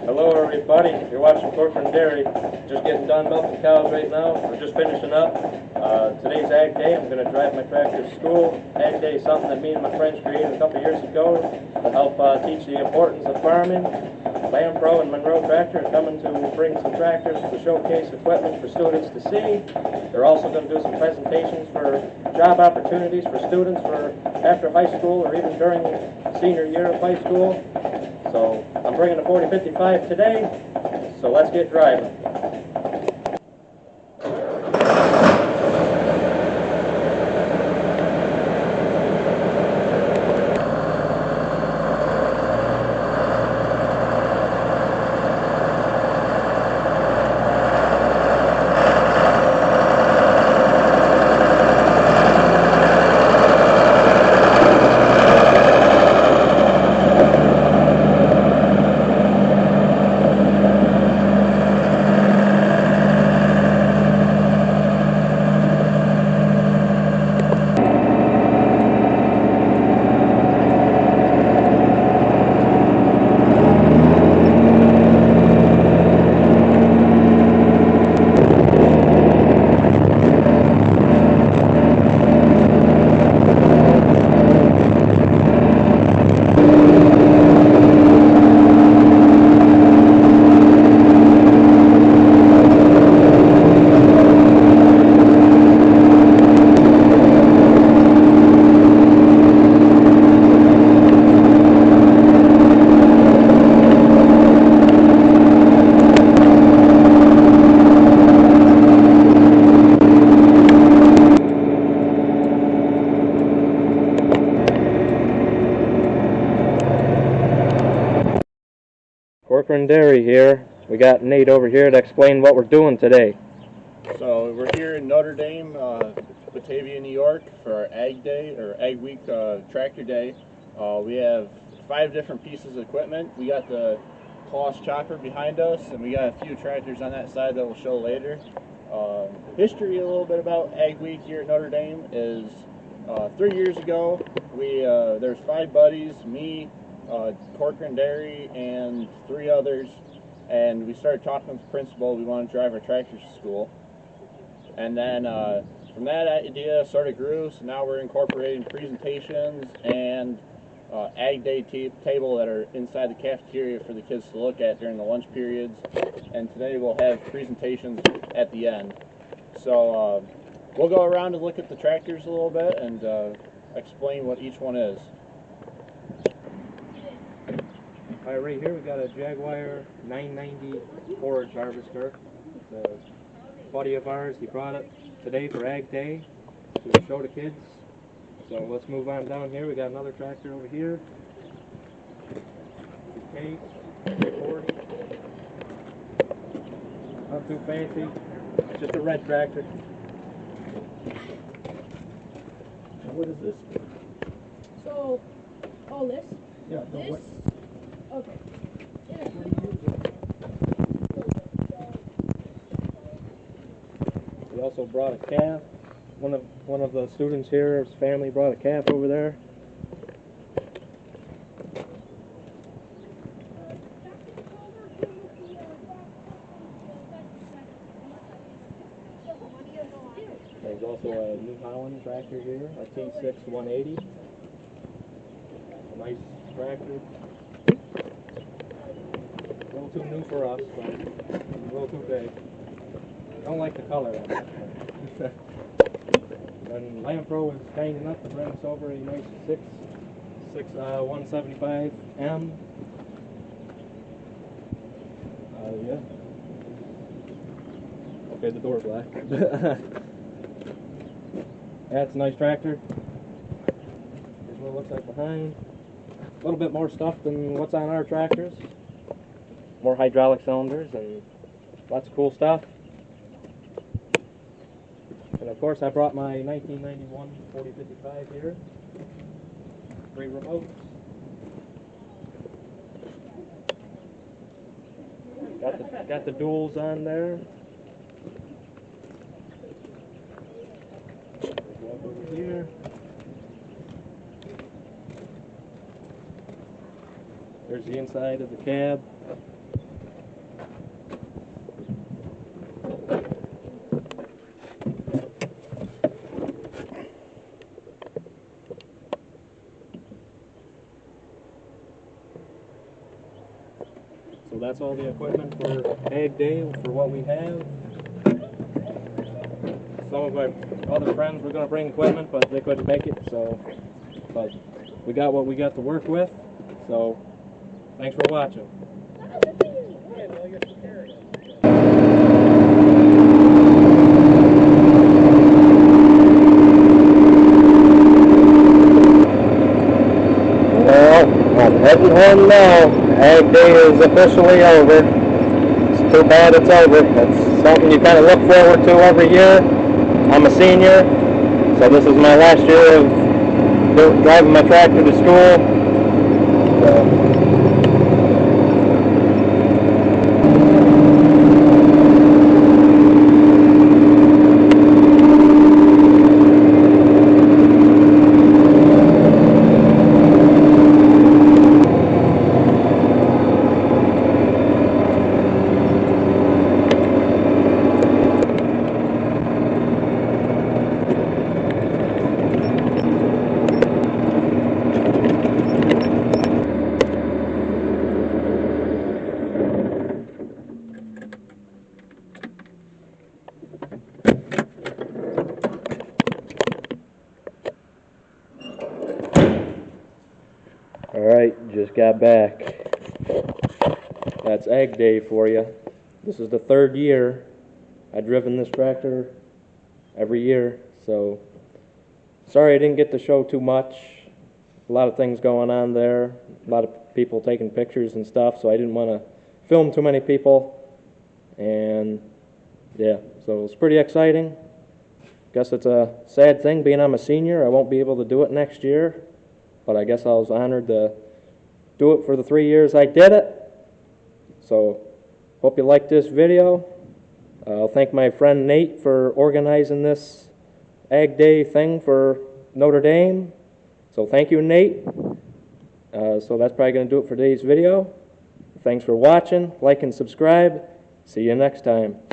Hello everybody, you're watching Corcoran Dairy. Just getting done milking cows right now. We're just finishing up. Today's Ag Day. I'm going to drive my tractor to school. Ag Day is something that me and my friends created a couple years ago to help teach the importance of farming. Lampro and Monroe Tractor are coming to bring some tractors to showcase equipment for students to see. They're also going to do some presentations for job opportunities for students for after high school or even during senior year of high school. So I'm bringing a 4055 today, so let's get driving. Corcoran Dairy here. We got Nate over here to explain what we're doing today. So we're here in Notre Dame, Batavia, New York for our Ag Day or Ag Week Tractor Day. We have 5 different pieces of equipment. We got the Kloss chopper behind us, and we got a few tractors on that side that we'll show later. History a little bit about Ag Week here at Notre Dame is 3 years ago there's 5 buddies, me, Corcoran Dairy, and 3 others, and we started talking with the principal. We wanted to drive our tractors to school, and then from that idea sort of grew, so now we're incorporating presentations and Ag Day table that are inside the cafeteria for the kids to look at during the lunch periods, and today we'll have presentations at the end. So we'll go around and look at the tractors a little bit and explain what each one is. All right, right here we got a Jaguar 990 forage harvester. It's a buddy of ours. He brought it today for Ag Day to show the kids. So let's move on down here. We got another tractor over here. Okay, 40. Not too fancy. It's just a red tractor. What is this? So, all this? Yeah, This? Okay. We also brought a calf. One of the students here, his family brought a calf over there. There's also a New Holland tractor here, a T6 180. A nice tractor. A little too new for us, but a little too big. Don't like the color of it. And Lampro is kind enough to bring us over a nice 175M. Yeah. Okay, the door's black. That's a nice tractor. Here's what it looks like behind. A little bit more stuff than what's on our tractors. More hydraulic cylinders and lots of cool stuff. And of course I brought my 1991 4055 here. 3 remotes. Got the duals on there. Over here. There's the inside of the cab. So that's all the equipment for Ag Day, for what we have. Some of my other friends were going to bring equipment, but they couldn't make it, so, but we got what we got to work with, so thanks for watching. I'm heading home now. Ag Day is officially over. It's too bad it's over. It's something you kind of look forward to every year. I'm a senior, so this is my last year of driving my tractor to school. So. Alright, just got back. That's Ag Day for you. This is the third year I've driven this tractor every year, so sorry I didn't get to show too much. A lot of things going on there, a lot of people taking pictures and stuff, so I didn't want to film too many people. And yeah, so it's pretty exciting. Guess it's a sad thing being I'm a senior. I won't be able to do it next year. But I guess I was honored to do it for the 3 years I did it. So, hope you liked this video. I'll thank my friend Nate for organizing this Ag Day thing for Notre Dame. So thank you, Nate. So that's probably going to do it for today's video. Thanks for watching. Like and subscribe. See you next time.